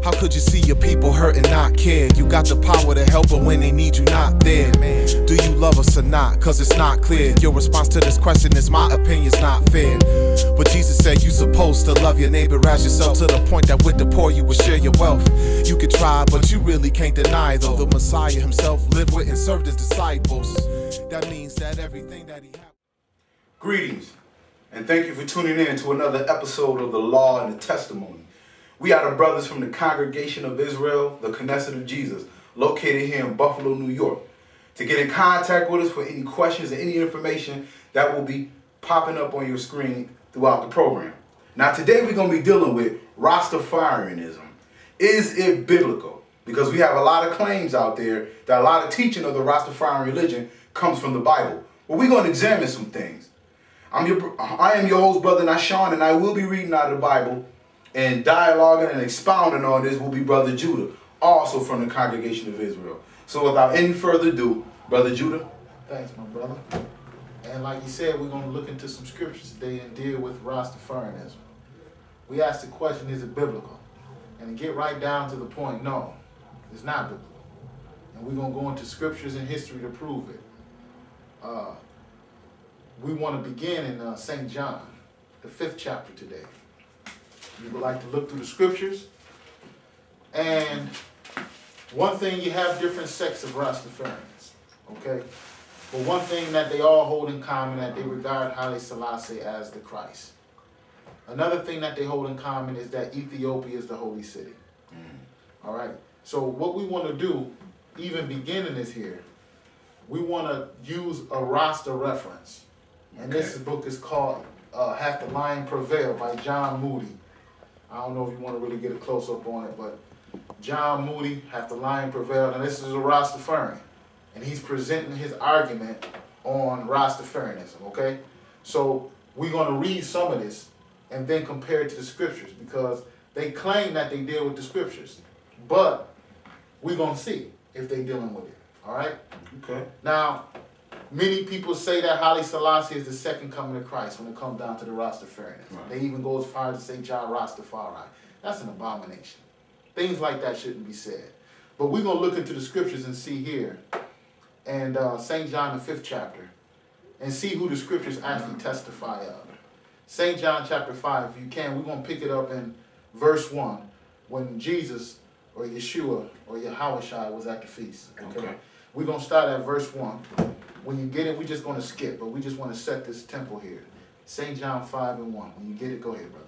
How could you see your people hurt and not care? You got the power to help, but when they need you, not there. Do you love us or not? Cause it's not clear. Your response to this question is my opinion's not fair. But Jesus said you supposed to love your neighbor as yourself, to the point that with the poor you will share your wealth. You could try, but you really can't deny, though the Messiah himself lived with and served his disciples. That means that everything that he had. Greetings, and thank you for tuning in to another episode of The Law and the Testimony. We are the brothers from the Congregation of Israel, the Knesset of Jesus, located here in Buffalo, New York. To get in contact with us for any questions and any information, that will be popping up on your screen throughout the program. Now today we're going to be dealing with Rastafarianism. Is it biblical? Because we have a lot of claims out there that a lot of teaching of the Rastafarian religion comes from the Bible. Well, we're going to examine some things. I am your host, Brother Nashawn, and I will be reading out of the Bible, and dialoguing and expounding on this will be Brother Judah, also from the Congregation of Israel. So without any further ado, Brother Judah. Thanks, my brother. And like you said, we're going to look into some scriptures today and deal with Rastafarianism. We asked the question, is it biblical? And to get right down to the point, no, it's not biblical. And we're going to go into scriptures and history to prove it. We want to begin in St. John, the 5th chapter today. We would like to look through the scriptures. And one thing, you have different sects of Rastafarians, okay? But one thing that they all hold in common, that they regard Haile Selassie as the Christ. Another thing that they hold in common is that Ethiopia is the holy city. All right? So what we want to do, even beginning this here, we want to use a Rasta reference. And this book is called Hath the Lion Prevailed by John Moody. I don't know if you want to really get a close-up on it, but John Moody, Hath the Lion Prevailed, and this is a Rastafarian. And he's presenting his argument on Rastafarianism, okay? So we're going to read some of this and then compare it to the scriptures, because they claim that they deal with the scriptures. But we're going to see if they're dealing with it, all right? Okay. Now, many people say that Haile Selassie is the second coming of Christ when it comes down to the Rastafarians. Right. They even go as far as to say Jah Rastafari. That's an abomination. Things like that shouldn't be said. But we're going to look into the scriptures and see here, and St. John, the 5th chapter, and see who the scriptures actually testify of. St. John chapter 5, if you can, we're going to pick it up in verse 1, when Jesus, or Yeshua, or Yahushua was at the feast. Okay. We're going to start at verse 1. When you get it, we're just going to skip, but we just want to set this tempo here. St. John 5 and 1. When you get it, go ahead, brother.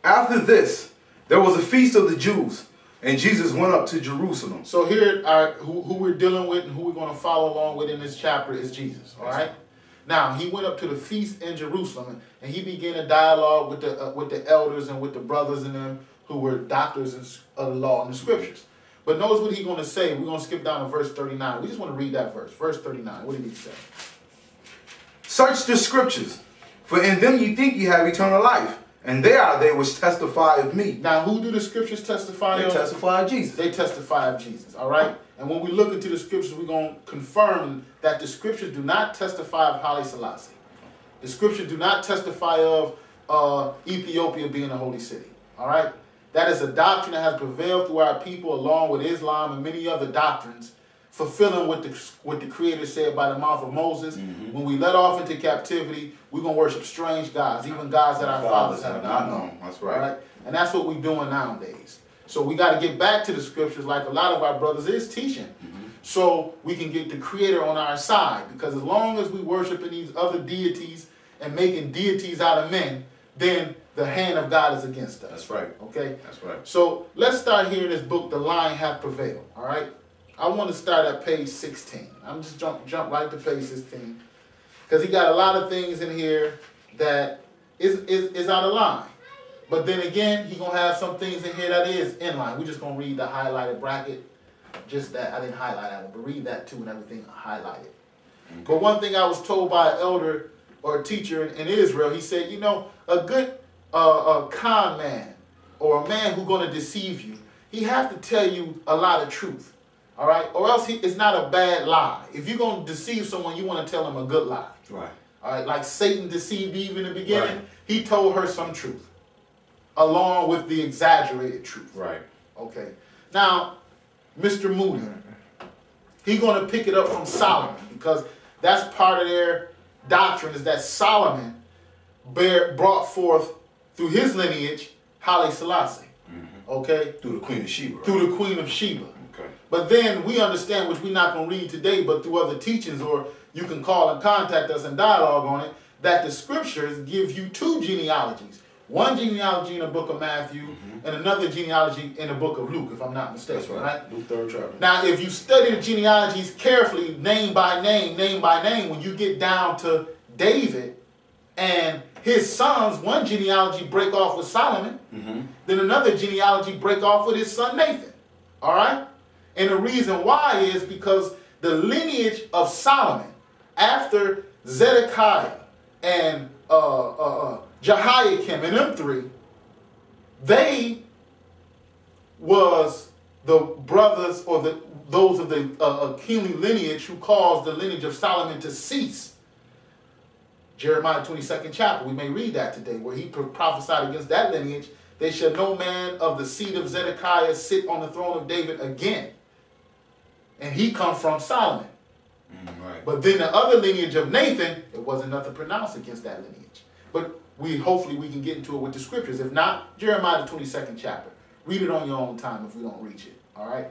After this, there was a feast of the Jews, and Jesus went up to Jerusalem. So here, who we're dealing with and who we're going to follow along with in this chapter is Jesus, all right? Now, he went up to the feast in Jerusalem, and he began a dialogue with the elders and with the brothers and them who were doctors of the law and the scriptures. But notice what he's going to say. We're going to skip down to verse 39. We just want to read that verse. Verse 39. What did he say? Search the scriptures, for in them you think you have eternal life, and they are they which testify of me. Now, who do the scriptures testify of? They testify of Jesus. They testify of Jesus, all right? And when we look into the scriptures, we're going to confirm that the scriptures do not testify of Haile Selassie. The scriptures do not testify of Ethiopia being a holy city, all right? That is a doctrine that has prevailed through our people, along with Islam and many other doctrines, fulfilling what the Creator said by the mouth of Moses. When we let off into captivity, we're going to worship strange gods, even gods that our fathers have not known. That's right. And that's what we're doing nowadays. So we got to get back to the scriptures like a lot of our brothers is teaching, so we can get the Creator on our side. Because as long as we worshiping these other deities and making deities out of men, then the hand of God is against us. That's right. Okay? That's right. So let's start here in this book, The Lion Hath Prevailed. All right? I want to start at page 16. I'm just jump right to page 16. Because he got a lot of things in here that is out of line. But then again, he's going to have some things in here that is in line. We're just going to read the highlighted bracket. Just that. I didn't highlight that one, but read that too and everything highlighted. But one thing I was told by an elder or a teacher in Israel, he said, you know, a good a con man or a man who's going to deceive you, he has to tell you a lot of truth. All right? Or else it's not a bad lie. If you're going to deceive someone, you want to tell them a good lie. Right. All right? Like Satan deceived Eve in the beginning. Right. He told her some truth along with the exaggerated truth. Right. Okay. Now, Mr. Moody, he's going to pick it up from Solomon, because that's part of their doctrine, is that Solomon brought forth through his lineage Haile Selassie. Okay? Through the Queen of Sheba. Right? Through the Queen of Sheba. Okay. But then we understand, which we're not going to read today, but through other teachings, or you can call and contact us and dialogue on it, that the scriptures give you two genealogies. One genealogy in the book of Matthew, and another genealogy in the book of Luke, if I'm not mistaken. That's right. Luke 3rd chapter. Now, if you study the genealogies carefully, name by name, when you get down to David and his sons, one genealogy break off with Solomon, then another genealogy break off with his son Nathan. All right? And the reason why is because the lineage of Solomon, after Zedekiah and Jehoiakim and them three, they was the brothers, or those of the kingly lineage, who caused the lineage of Solomon to cease. Jeremiah 22nd chapter, we may read that today, where he prophesied against that lineage. They shall no man of the seed of Zedekiah sit on the throne of David again. And he come from Solomon. Right. But then the other lineage of Nathan, it wasn't nothing pronounced against that lineage. But hopefully we can get into it with the scriptures. If not, Jeremiah the 22nd chapter. Read it on your own time if we don't reach it. All right?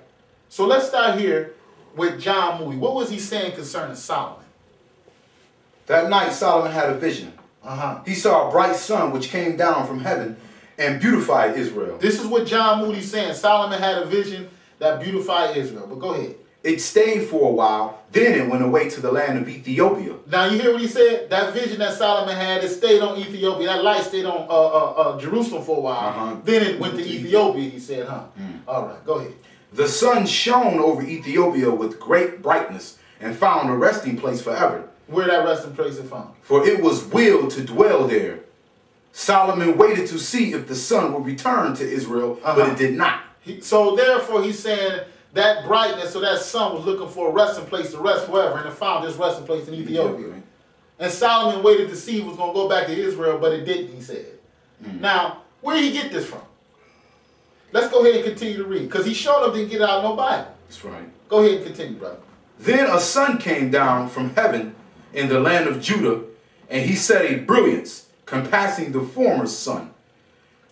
So let's start here with John Moody. What was he saying concerning Solomon? That night Solomon had a vision. He saw a bright sun which came down from heaven and beautified Israel. This is what John Moody's saying. Solomon had a vision that beautified Israel. But go ahead. It stayed for a while, then it went away to the land of Ethiopia. Now you hear what he said? That vision that Solomon had, it stayed on Ethiopia. That light stayed on Jerusalem for a while. Then it went to Ethiopia, he said, All right, go ahead. The sun shone over Ethiopia with great brightness and found a resting place forever. Where that resting place is found? For it was willed to dwell there. Solomon waited to see if the sun would return to Israel, but it did not. So therefore he's saying that brightness, so that sun was looking for a resting place to rest forever, and it found this resting place in Ethiopia. And Solomon waited to see if it was going to go back to Israel, but it didn't, he said. Now, where did he get this from? Let's go ahead and continue to read, because he showed up didn't get it out of no Bible. That's right. Go ahead and continue, brother. Then a sun came down from heaven in the land of Judah, and he set a brilliance, compassing the former sun.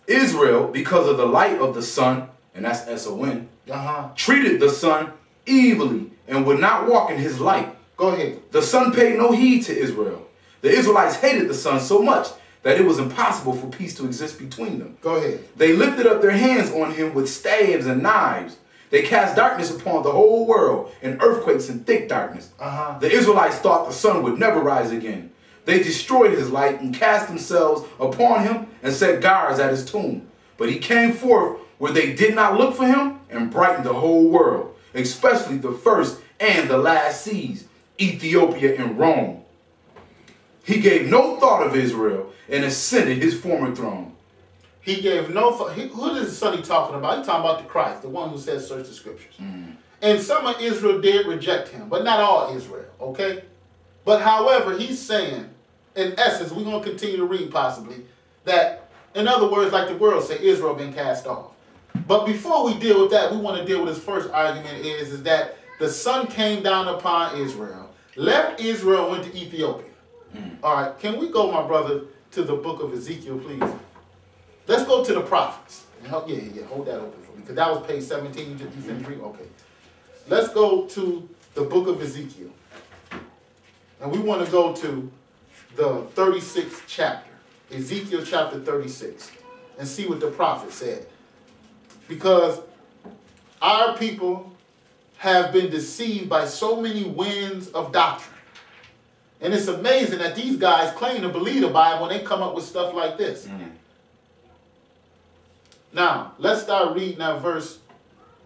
Israel, because of the light of the sun, and that's S-O-N, treated the sun evilly and would not walk in his light. Go ahead. The sun paid no heed to Israel. The Israelites hated the sun so much that it was impossible for peace to exist between them. Go ahead. They lifted up their hands on him with staves and knives. They cast darkness upon the whole world, and earthquakes and thick darkness. The Israelites thought the sun would never rise again. They destroyed his light and cast themselves upon him and set guards at his tomb. But he came forth where they did not look for him and brightened the whole world, especially the first and the last seas, Ethiopia and Rome. He gave no thought of Israel and ascended his former throne. He gave no thought. Who is the son he talking about? He's talking about the Christ, the one who says search the scriptures. And some of Israel did reject him, but not all Israel, okay? But however, he's saying, in essence, we're going to continue to read possibly, that, in other words, like the world say, Israel been cast off. But before we deal with that, we want to deal with his first argument is that the sun came down upon Israel, left Israel, went to Ethiopia. All right, can we go, my brother, to the book of Ezekiel, please? Let's go to the prophets. Yeah, hold that open for me, because that was page 17. You finished reading? Okay. Let's go to the book of Ezekiel. And we want to go to the 36th chapter, Ezekiel chapter 36, and see what the prophet said. Because our people have been deceived by so many winds of doctrine. And it's amazing that these guys claim to believe the Bible when they come up with stuff like this. Now, let's start reading at verse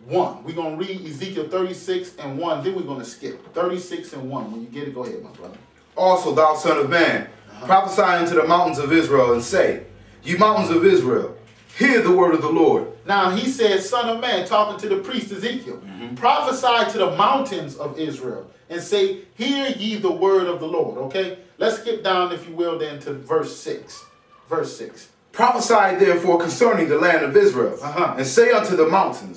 1. We're going to read Ezekiel 36 and 1, then we're going to skip. 36 and 1. When you get it, go ahead, my brother. Also, thou son of man, prophesy unto the mountains of Israel, and say, Ye mountains of Israel, hear the word of the Lord. Now, he says, son of man, talking to the priest Ezekiel, prophesy to the mountains of Israel, and say, hear ye the word of the Lord. Okay? Let's skip down, if you will, then to verse 6. Verse 6. Prophesy therefore concerning the land of Israel, and say unto the mountains,